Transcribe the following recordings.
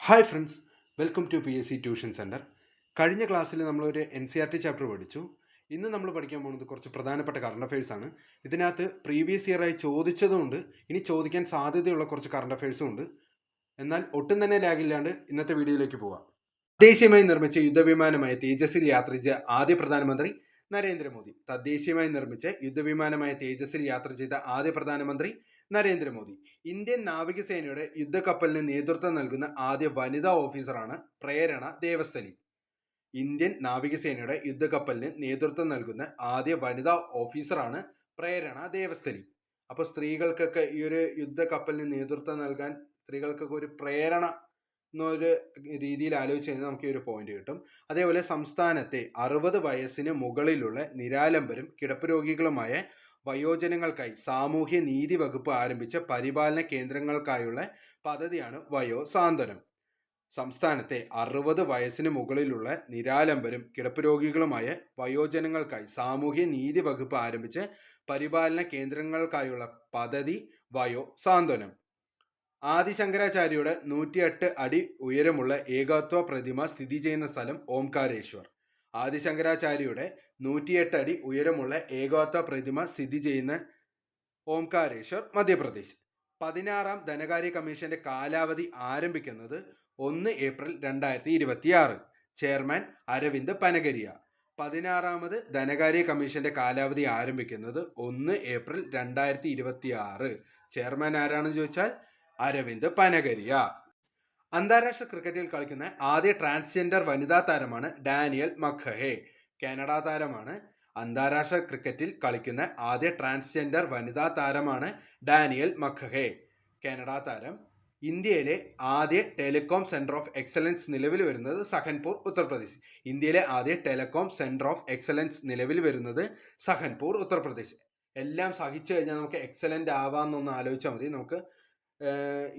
Hi friends, welcome to PSC tuition centre. കഴിഞ്ഞ ക്ലാസ്സിൽ നമ്മളൊരു NCERT ചാപ്റ്റർ പഠിച്ചു. ഇന്ന് നമ്മൾ പഠിക്കാൻ പോകുന്നത് കുറച്ച് പ്രധാനപ്പെട്ട കറണ്ട് അഫയേഴ്സ് ആണ്. ഇതിനകത്ത് പ്രീവിയസ് ഇയറായി ചോദിച്ചതുകൊണ്ട് ഇനി ചോദിക്കാൻ സാധ്യതയുള്ള കുറച്ച് കറണ്ട് അഫയേഴ്സും ഉണ്ട്. എന്നാൽ ഒട്ടും തന്നെ ലാഗില്ലാണ്ട് ഇന്നത്തെ വീഡിയോയിലേക്ക് പോവാം. തദ്ദേശീയമായി നിർമ്മിച്ച യുദ്ധവിമാനമായ തേജസിൽ യാത്ര ചെയ്ത ആദ്യ പ്രധാനമന്ത്രി നരേന്ദ്രമോദി. തദ്ദേശീയമായി നിർമ്മിച്ച യുദ്ധവിമാനമായ തേജസിൽ യാത്ര ചെയ്ത ആദ്യ പ്രധാനമന്ത്രി നരേന്ദ്രമോദി. ഇന്ത്യൻ നാവികസേനയുടെ യുദ്ധക്കപ്പലിന് നേതൃത്വം നൽകുന്ന ആദ്യ വനിതാ ഓഫീസറാണ് പ്രേരണ ദേവസ്ഥലി. ഇന്ത്യൻ നാവികസേനയുടെ യുദ്ധക്കപ്പലിന് നേതൃത്വം നൽകുന്ന ആദ്യ വനിതാ ഓഫീസറാണ് പ്രേരണ ദേവസ്ഥലി. അപ്പോൾ സ്ത്രീകൾക്കൊക്കെ ഈ ഒരു യുദ്ധക്കപ്പലിന് നേതൃത്വം നൽകാൻ സ്ത്രീകൾക്കൊക്കെ ഒരു പ്രേരണ എന്നൊരു രീതിയിൽ ആലോചിച്ച് കഴിഞ്ഞാൽ നമുക്ക് ഈ ഒരു പോയിന്റ് കിട്ടും. അതേപോലെ സംസ്ഥാനത്തെ 60 വയസ്സിന് മുകളിലുള്ള നിരാലംബരും കിടപ്പ് രോഗികളുമായ വയോജനങ്ങൾക്കായി സാമൂഹ്യ നീതി വകുപ്പ് ആരംഭിച്ച പരിപാലന കേന്ദ്രങ്ങൾക്കായുള്ള പദ്ധതിയാണ് വയോ സാന്ത്വനം. സംസ്ഥാനത്തെ 60 വയസ്സിന് മുകളിലുള്ള നിരാലംബരും കിടപ്പ് രോഗികളുമായ വയോജനങ്ങൾക്കായി സാമൂഹ്യ നീതി വകുപ്പ് ആരംഭിച്ച പരിപാലന കേന്ദ്രങ്ങൾക്കായുള്ള പദ്ധതി വയോ സാന്ത്വനം. ആദിശങ്കരാചാര്യയുടെ 108 അടി ഉയരമുള്ള ഏകത്വ പ്രതിമ സ്ഥിതി ചെയ്യുന്ന സ്ഥലം ഓംകാരേശ്വർ. ആദിശങ്കരാചാര്യയുടെ 108 അടി ഉയരമുള്ള ഏകത്വ പ്രതിമ സ്ഥിതി ചെയ്യുന്ന ഓംകാരേശ്വർ, മധ്യപ്രദേശ്. 16ാം ധനകാര്യ കമ്മീഷന്റെ കാലാവധി ആരംഭിക്കുന്നത് 1 ഏപ്രിൽ 2026. ചെയർമാൻ അരവിന്ദ് പനഗരിയ. 16ാമത് ധനകാര്യ കമ്മീഷന്റെ കാലാവധി ആരംഭിക്കുന്നത് 1 ഏപ്രിൽ 2026. ചെയർമാൻ ആരാണെന്ന് ചോദിച്ചാൽ അരവിന്ദ് പനഗരിയ. അന്താരാഷ്ട്ര ക്രിക്കറ്റിൽ കളിക്കുന്ന ആദ്യ ട്രാൻസ്ജെൻഡർ വനിതാ താരമാണ് ഡാനിയൽ മഖഹെ. കാനഡ താരമാണ്. അന്താരാഷ്ട്ര ക്രിക്കറ്റിൽ കളിക്കുന്ന ആദ്യ ട്രാൻസ്ജെൻഡർ വനിതാ താരമാണ് ഡാനിയൽ മഖഹെ, കാനഡ താരം. ഇന്ത്യയിലെ ആദ്യ ടെലികോം സെന്റർ ഓഫ് എക്സലൻസ് നിലവിൽ വരുന്നത് സഹൻപൂർ, ഉത്തർപ്രദേശ്. ഇന്ത്യയിലെ ആദ്യ ടെലികോം സെന്റർ ഓഫ് എക്സലൻസ് നിലവിൽ വരുന്നത് സഹൻപൂർ, ഉത്തർപ്രദേശ്. എല്ലാം സഹിച്ചു കഴിഞ്ഞാൽ നമുക്ക് എക്സലന്റ് ആവാമെന്നൊന്ന് ആലോചിച്ചാൽ മതി. നമുക്ക്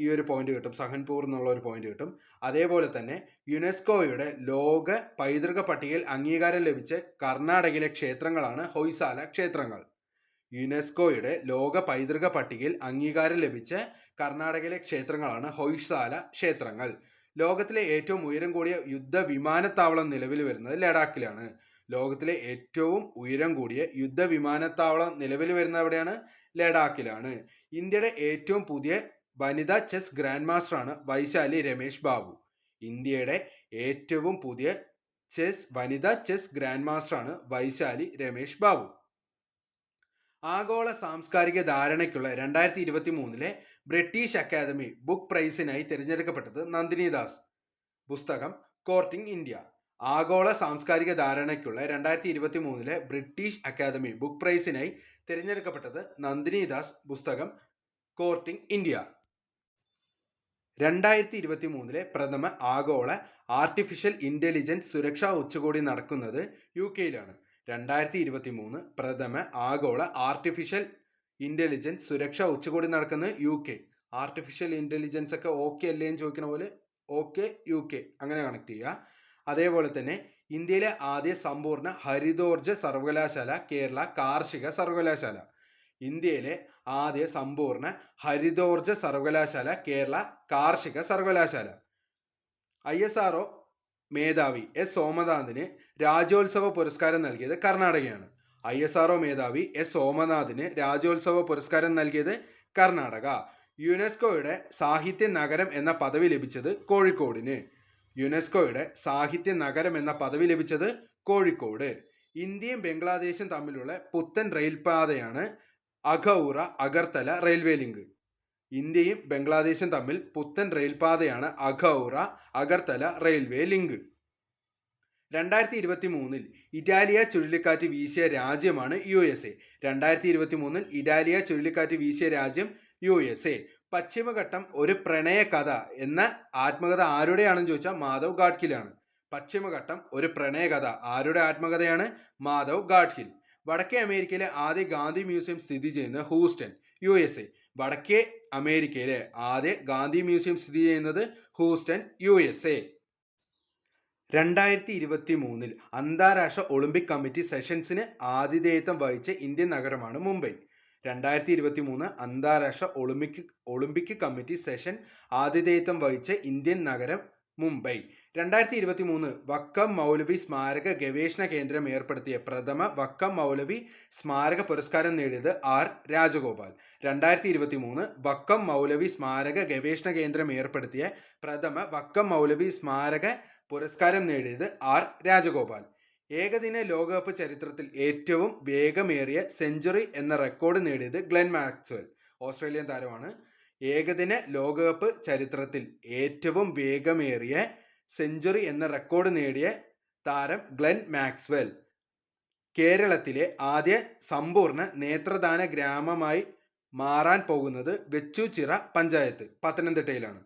ഈ ഒരു പോയിന്റ് കിട്ടും, സഹൻപൂർ എന്നുള്ള ഒരു പോയിന്റ് കിട്ടും. അതേപോലെ തന്നെ യുനെസ്കോയുടെ ലോക പൈതൃക പട്ടികയിൽ അംഗീകാരം ലഭിച്ച കർണാടകയിലെ ക്ഷേത്രങ്ങളാണ് ഹൊയ്സാല ക്ഷേത്രങ്ങൾ. യുനെസ്കോയുടെ ലോക പൈതൃക പട്ടികയിൽ അംഗീകാരം ലഭിച്ച കർണാടകയിലെ ക്ഷേത്രങ്ങളാണ് ഹൊയ്സാല ക്ഷേത്രങ്ങൾ. ലോകത്തിലെ ഏറ്റവും ഉയരം കൂടിയ യുദ്ധ വിമാനത്താവളം നിലവിൽ വരുന്നത് ലഡാക്കിലാണ്. ലോകത്തിലെ ഏറ്റവും ഉയരം കൂടിയ യുദ്ധ വിമാനത്താവളം നിലവിൽ വരുന്നത് എവിടെയാണ്? ലഡാക്കിലാണ്. ഇന്ത്യയുടെ ഏറ്റവും പുതിയ വനിതാ ചെസ് ഗ്രാൻഡ് മാസ്റ്ററാണ് വൈശാലി രമേശ് ബാബു. ഇന്ത്യയുടെ ഏറ്റവും പുതിയ വനിതാ ചെസ് ഗ്രാൻഡ് മാസ്റ്ററാണ് വൈശാലി രമേശ് ബാബു. ആഗോള സാംസ്കാരിക ധാരണയ്ക്കുള്ള 2023 ബ്രിട്ടീഷ് അക്കാദമി ബുക്ക് പ്രൈസിനായി തിരഞ്ഞെടുക്കപ്പെട്ടത് നന്ദിനി ദാസ്. പുസ്തകം കോർട്ടിംഗ് ഇന്ത്യ. ആഗോള സാംസ്കാരിക ധാരണയ്ക്കുള്ള 2023 ബ്രിട്ടീഷ് അക്കാദമി ബുക്ക് പ്രൈസിനായി തിരഞ്ഞെടുക്കപ്പെട്ടത് നന്ദിനി ദാസ്. പുസ്തകം കോർട്ടിംഗ് ഇന്ത്യ. 2023 പ്രഥമ ആഗോള ആർട്ടിഫിഷ്യൽ ഇന്റലിജൻസ് സുരക്ഷാ ഉച്ചകോടി നടക്കുന്നത് UK-യിലാണ്. 2023 പ്രഥമ ആഗോള ആർട്ടിഫിഷ്യൽ ഇന്റലിജൻസ് സുരക്ഷാ ഉച്ചകോടി നടക്കുന്നത് UK. ആർട്ടിഫിഷ്യൽ ഇന്റലിജൻസ് ഒക്കെ ഓക്കെ അല്ലേ എന്ന് ചോദിക്കുന്ന പോലെ ഓക്കെ UK അങ്ങനെ കണക്ട് ചെയ്യുക. അതേപോലെ തന്നെ ഇന്ത്യയിലെ ആദ്യ സമ്പൂർണ്ണ ഹരിതോർജ്ജ സർവകലാശാല കേരള കാർഷിക സർവകലാശാല. ഇന്ത്യയിലെ ആദ്യ സമ്പൂർണ്ണ ഹരിതോർജ്ജ സർവകലാശാല കേരള കാർഷിക സർവകലാശാല. ISRO മേധാവി S സോമനാഥിന് രാജ്യോത്സവ പുരസ്കാരം നൽകിയത് കർണാടകയാണ്. ISRO മേധാവി S സോമനാഥിന് രാജ്യോത്സവ പുരസ്കാരം നൽകിയത് കർണാടക. യുനെസ്കോയുടെ സാഹിത്യ നഗരം എന്ന പദവി ലഭിച്ചത് കോഴിക്കോടിന്. യുനെസ്കോയുടെ സാഹിത്യ നഗരം എന്ന പദവി ലഭിച്ചത് കോഴിക്കോട്. ഇന്ത്യയും ബംഗ്ലാദേശും തമ്മിലുള്ള പുത്തൻ റെയിൽപാതയാണ് അഖൗറ അഗർത്തല റെയിൽവേ ലിങ്ക്. ഇന്ത്യയും ബംഗ്ലാദേശും തമ്മിൽ പുത്തൻ റെയിൽപാതയാണ് അഖൗറ അഗർത്തല റെയിൽവേ ലിങ്ക്. 2023 ഇറ്റാലിയ ചുഴലിക്കാറ്റ് വീശിയ രാജ്യമാണ് USA. 2023 ഇറ്റാലിയ ചുഴലിക്കാറ്റ് വീശിയ രാജ്യം USA. പശ്ചിമഘട്ടം ഒരു പ്രണയ കഥ എന്ന ആത്മകഥ ആരുടെയാണെന്ന് ചോദിച്ചാൽ മാധവ് ഗാഡ്ഗിലാണ്. പശ്ചിമഘട്ടം ഒരു പ്രണയ കഥ ആരുടെ ആത്മകഥയാണ്? മാധവ് ഗാഡ്ഗിൽ. വടക്കേ അമേരിക്കയിലെ ആദ്യ ഗാന്ധി മ്യൂസിയം സ്ഥിതി ചെയ്യുന്നത് ഹൂസ്റ്റൺ, USA. വടക്കേ അമേരിക്കയിലെ ആദ്യ ഗാന്ധി മ്യൂസിയം സ്ഥിതി ചെയ്യുന്നത് ഹൂസ്റ്റൺ, USA. 2023 അന്താരാഷ്ട്ര ഒളിമ്പിക് കമ്മിറ്റി സെഷൻസിന് ആതിഥേയത്വം വഹിച്ച ഇന്ത്യൻ നഗരമാണ് മുംബൈ. 2023 അന്താരാഷ്ട്ര ഒളിമ്പിക് കമ്മിറ്റി സെഷൻ ആതിഥേയത്വം വഹിച്ച ഇന്ത്യൻ നഗരം മുംബൈ. 2023 വക്കം മൗലവി സ്മാരക ഗവേഷണ കേന്ദ്രം ഏർപ്പെടുത്തിയ പ്രഥമ വക്കം മൗലവി സ്മാരക പുരസ്കാരം നേടിയത് ആർ രാജഗോപാൽ. 2023 വക്കം മൗലവി സ്മാരക ഗവേഷണ കേന്ദ്രം ഏർപ്പെടുത്തിയ പ്രഥമ വക്കം മൗലവി സ്മാരക പുരസ്കാരം നേടിയത് ആർ രാജഗോപാൽ. ഏകദിന ലോകകപ്പ് ചരിത്രത്തിൽ ഏറ്റവും വേഗമേറിയ സെഞ്ചുറി എന്ന റെക്കോർഡ് നേടിയത് ഗ്ലെൻ മാക്സ്വെൽ, ഓസ്ട്രേലിയൻ താരമാണ്. ഏകദിന ലോകകപ്പ് ചരിത്രത്തിൽ ഏറ്റവും വേഗമേറിയ സെഞ്ചുറി എന്ന റെക്കോർഡ് നേടിയ താരം ഗ്ലെൻ മാക്സ്വെൽ. കേരളത്തിലെ ആദ്യ സമ്പൂർണ്ണ നേത്രദാന ഗ്രാമമായി മാറാൻ പോകുന്നത് വെച്ചൂച്ചിറ പഞ്ചായത്ത്, പത്തനംതിട്ടയിലാണ്.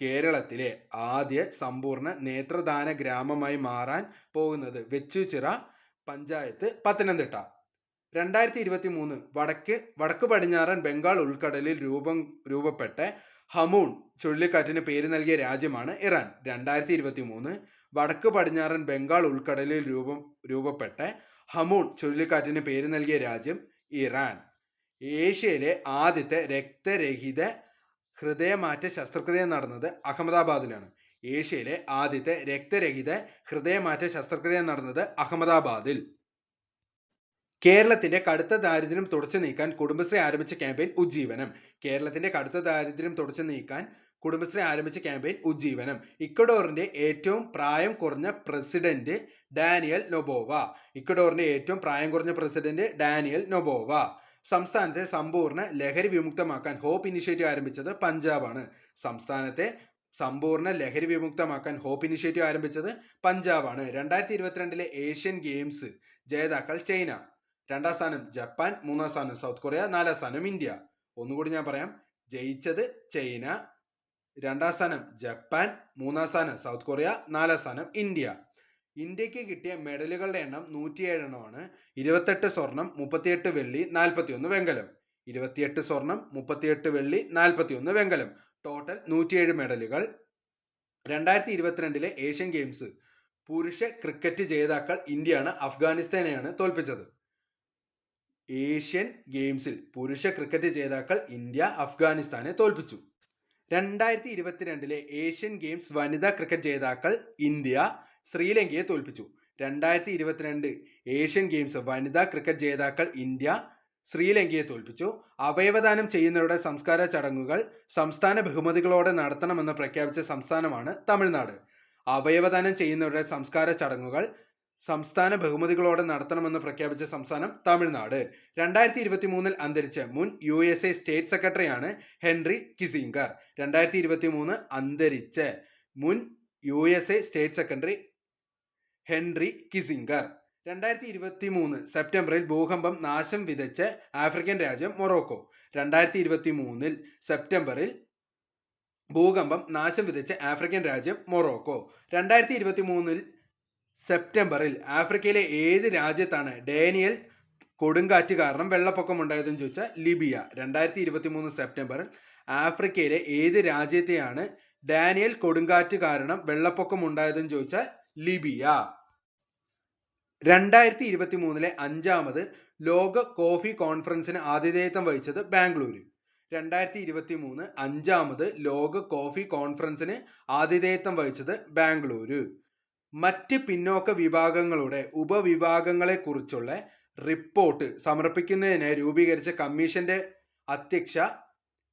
കേരളത്തിലെ ആദ്യ സമ്പൂർണ്ണ നേത്രദാന ഗ്രാമമായി മാറാൻ പോകുന്നത് വെച്ചൂച്ചിറ പഞ്ചായത്ത്, പത്തനംതിട്ട. 2023 വടക്ക് പടിഞ്ഞാറൻ ബംഗാൾ ഉൾക്കടലിൽ രൂപപ്പെട്ട ഹമൂൺ ചുഴലിക്കാറ്റിന് പേര് നൽകിയ രാജ്യമാണ് ഇറാൻ. 2023 വടക്ക് പടിഞ്ഞാറൻ ബംഗാൾ ഉൾക്കടലിൽ രൂപപ്പെട്ട ഹമൂൺ ചുഴലിക്കാറ്റിന് പേര് നൽകിയ രാജ്യം ഇറാൻ. ഏഷ്യയിലെ ആദ്യത്തെ രക്തരഹിത ഹൃദയമാറ്റ ശസ്ത്രക്രിയ നടന്നത് അഹമ്മദാബാദിലാണ്. ഏഷ്യയിലെ ആദ്യത്തെ രക്തരഹിത ഹൃദയമാറ്റ ശസ്ത്രക്രിയ നടന്നത് അഹമ്മദാബാദിൽ. കേരളത്തിന്റെ കടുത്ത ദാരിദ്ര്യം തുടച്ചു നീക്കാൻ കുടുംബശ്രീ ആരംഭിച്ച ക്യാമ്പയിൻ ഉജ്ജീവനം. കേരളത്തിന്റെ കടുത്ത ദാരിദ്ര്യം തുടച്ചു നീക്കാൻ കുടുംബശ്രീ ആരംഭിച്ച ക്യാമ്പയിൻ ഉജ്ജീവനം. ഇക്വഡോറിന്റെ ഏറ്റവും പ്രായം കുറഞ്ഞ പ്രസിഡന്റ് ഡാനിയൽ നൊബോവ. ഇക്വഡോറിന്റെ ഏറ്റവും പ്രായം കുറഞ്ഞ പ്രസിഡന്റ് ഡാനിയൽ നൊബോവ. സംസ്ഥാനത്തെ സമ്പൂർണ്ണ ലഹരി വിമുക്തമാക്കാൻ ഹോപ്പ് ഇനിഷ്യേറ്റീവ് ആരംഭിച്ചത് പഞ്ചാബാണ്. സംസ്ഥാനത്തെ സമ്പൂർണ്ണ ലഹരി വിമുക്തമാക്കാൻ ഹോപ്പ് ഇനിഷ്യേറ്റീവ് ആരംഭിച്ചത് പഞ്ചാബാണ്. 2022 ഏഷ്യൻ ഗെയിംസ് ജേതാക്കൾ ചൈന. 2ാം സ്ഥാനം ജപ്പാൻ, 3ാം സ്ഥാനം സൗത്ത് കൊറിയ, 4ാം സ്ഥാനം ഇന്ത്യ. ഒന്നുകൂടി ഞാൻ പറയാം. ജയിച്ചത് ചൈന, 2ാം സ്ഥാനം ജപ്പാൻ, 3ാം സ്ഥാനം സൗത്ത് കൊറിയ, 4ാം സ്ഥാനം ഇന്ത്യ. ഇന്ത്യക്ക് കിട്ടിയ മെഡലുകളുടെ എണ്ണം 107 എണ്ണമാണ്. 28 സ്വർണം, 38 വെള്ളി, 41 വെങ്കലം. 28 സ്വർണം, 38 വെള്ളി, 41 വെങ്കലം. ടോട്ടൽ 107 മെഡലുകൾ. 2022 ഏഷ്യൻ ഗെയിംസ് പുരുഷ ക്രിക്കറ്റ് ജേതാക്കൾ ഇന്ത്യയാണ് അഫ്ഗാനിസ്ഥാനെയാണ് തോൽപ്പിച്ചത്. ഏഷ്യൻ ഗെയിംസിൽ പുരുഷ ക്രിക്കറ്റ് ജേതാക്കൾ ഇന്ത്യ അഫ്ഗാനിസ്ഥാനെ തോൽപ്പിച്ചു. 2022 ഏഷ്യൻ ഗെയിംസ് വനിതാ ക്രിക്കറ്റ് ജേതാക്കൾ ഇന്ത്യ ശ്രീലങ്കയെ തോൽപ്പിച്ചു. 2022 ഏഷ്യൻ ഗെയിംസ് വനിതാ ക്രിക്കറ്റ് ജേതാക്കൾ ഇന്ത്യ ശ്രീലങ്കയെ തോൽപ്പിച്ചു. അവയവദാനം ചെയ്യുന്നവരുടെ സംസ്കാര ചടങ്ങുകൾ സംസ്ഥാന ബഹുമതികളോടെ നടത്തണമെന്ന് പ്രഖ്യാപിച്ച സംസ്ഥാനമാണ് തമിഴ്നാട്. അവയവദാനം ചെയ്യുന്നവരുടെ സംസ്കാര ചടങ്ങുകൾ സംസ്ഥാന ബഹുമതികളോടെ നടത്തണമെന്ന് പ്രഖ്യാപിച്ച സംസ്ഥാനം തമിഴ്നാട്. 2023 അന്തരിച്ച മുൻ USA സ്റ്റേറ്റ് സെക്രട്ടറിയാണ് ഹെൻറി കിസിംഗർ. 2023 അന്തരിച്ച മുൻ USA state secretary Henry Kissinger. 2023 സെപ്റ്റംബറിൽ ഭൂകമ്പം നാശം വിതച്ച ആഫ്രിക്കൻ രാജ്യം മൊറോക്കോ. 2023 സെപ്റ്റംബറിൽ ഭൂകമ്പം നാശം വിതച്ച ആഫ്രിക്കൻ രാജ്യം മൊറോക്കോ. 2023 സെപ്റ്റംബറിൽ ആഫ്രിക്കയിലെ ഏത് രാജ്യത്താണ് ഡാനിയൽ കൊടുങ്കാറ്റ് കാരണം വെള്ളപ്പൊക്കം ഉണ്ടായതെന്ന് ചോദിച്ചാൽ ലിബിയ. 2023 സെപ്റ്റംബറിൽ ആഫ്രിക്കയിലെ ഏത് രാജ്യത്തെയാണ് ഡാനിയൽ കൊടുങ്കാറ്റ് കാരണം വെള്ളപ്പൊക്കം ഉണ്ടായതെന്ന് ചോദിച്ചാൽ ലിബിയ. 2023 5ാമത് ലോക കോഫി കോൺഫറൻസിന് ആതിഥേയത്വം വഹിച്ചത് ബാംഗ്ലൂരു. 2023 5ാമത് ലോക കോഫി കോൺഫറൻസിന് ആതിഥേയത്വം വഹിച്ചത് ബാംഗ്ലൂരു. മറ്റ് പിന്നോക്ക വിഭാഗങ്ങളുടെ ഉപവിഭാഗങ്ങളെക്കുറിച്ചുള്ള റിപ്പോർട്ട് സമർപ്പിക്കുന്നതിനായി രൂപീകരിച്ച കമ്മീഷന്റെ അധ്യക്ഷ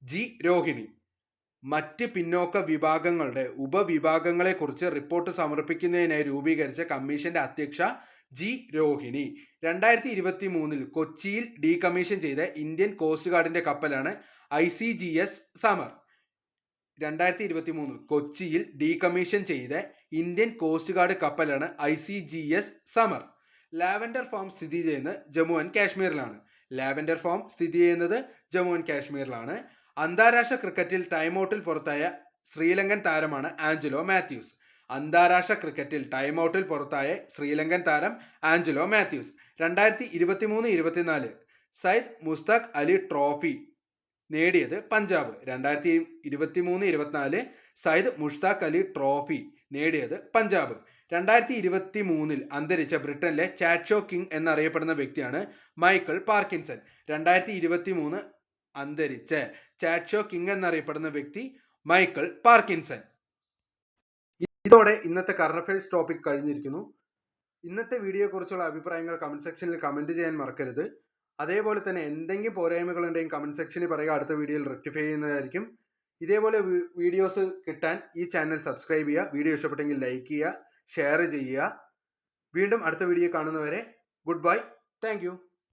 ജി രോഹിണി. മറ്റ് പിന്നോക്ക വിഭാഗങ്ങളുടെ ഉപവിഭാഗങ്ങളെക്കുറിച്ച് റിപ്പോർട്ട് സമർപ്പിക്കുന്നതിനായി രൂപീകരിച്ച കമ്മീഷന്റെ അധ്യക്ഷ ജി രോഹിണി. 2023 കൊച്ചിയിൽ ഡീകമ്മീഷൻ ചെയ്ത ഇന്ത്യൻ കോസ്റ്റ് ഗാർഡിന്റെ കപ്പലാണ് ICGS സമർ. 2023 കൊച്ചിയിൽ ഡീകമ്മീഷൻ ചെയ്ത ഇന്ത്യൻ കോസ്റ്റ് ഗാർഡ് കപ്പലാണ് ICGS സമർ. ലാവൻഡർ ഫാം സ്ഥിതി ചെയ്യുന്നത് ജമ്മു ആൻഡ് കാശ്മീരിലാണ്. അന്താരാഷ്ട്ര ക്രിക്കറ്റിൽ ടൈംഔട്ടിൽ പുറത്തായ ശ്രീലങ്കൻ താരമാണ് ആഞ്ചലോ മാത്യൂസ്. അന്താരാഷ്ട്ര ക്രിക്കറ്റിൽ ടൈംഔട്ടിൽ പുറത്തായ ശ്രീലങ്കൻ താരം ആഞ്ചലോ മാത്യൂസ്. 2023-24 സയ്യിദ് മുസ്താഖ് അലി ട്രോഫി നേടിയത് പഞ്ചാബ്. 2023-24 സയ്യിദ് മുഷ്താഖ് അലി ട്രോഫി നേടിയത് പഞ്ചാബ്. 2023 അന്തരിച്ച ബ്രിട്ടനിലെ ചാറ്റ്ഷോ കിങ് എന്നറിയപ്പെടുന്ന വ്യക്തിയാണ് മൈക്കിൾ പാർക്കിൻസൺ. 2023 അന്തരിച്ച ചാറ്റ്ഷോ കിങ് എന്നറിയപ്പെടുന്ന വ്യക്തി മൈക്കിൾ പാർക്കിൻസൺ. ഇതോടെ ഇന്നത്തെ കറണ്ട് അഫയേഴ്സ് ടോപ്പിക് കഴിഞ്ഞിരിക്കുന്നു. ഇന്നത്തെ വീഡിയോയെക്കുറിച്ചുള്ള അഭിപ്രായങ്ങൾ കമൻറ്റ് സെക്ഷനിൽ കമൻറ്റ് ചെയ്യാൻ മറക്കരുത്. അതേപോലെ തന്നെ എന്തെങ്കിലും പോരായ്മകളുണ്ടെങ്കിൽ കമൻറ്റ് സെക്ഷനിൽ പറയുക, അടുത്ത വീഡിയോയിൽ റെക്ടിഫൈ ചെയ്യുന്നതായിരിക്കും. ഇതേപോലെ വീഡിയോസ് കിട്ടാൻ ഈ ചാനൽ സബ്സ്ക്രൈബ് ചെയ്യുക. വീഡിയോ ഇഷ്ടപ്പെട്ടെങ്കിൽ ലൈക്ക് ചെയ്യുക, ഷെയർ ചെയ്യുക. വീണ്ടും അടുത്ത വീഡിയോ കാണുന്നവരെ ഗുഡ് ബൈ. Thank you.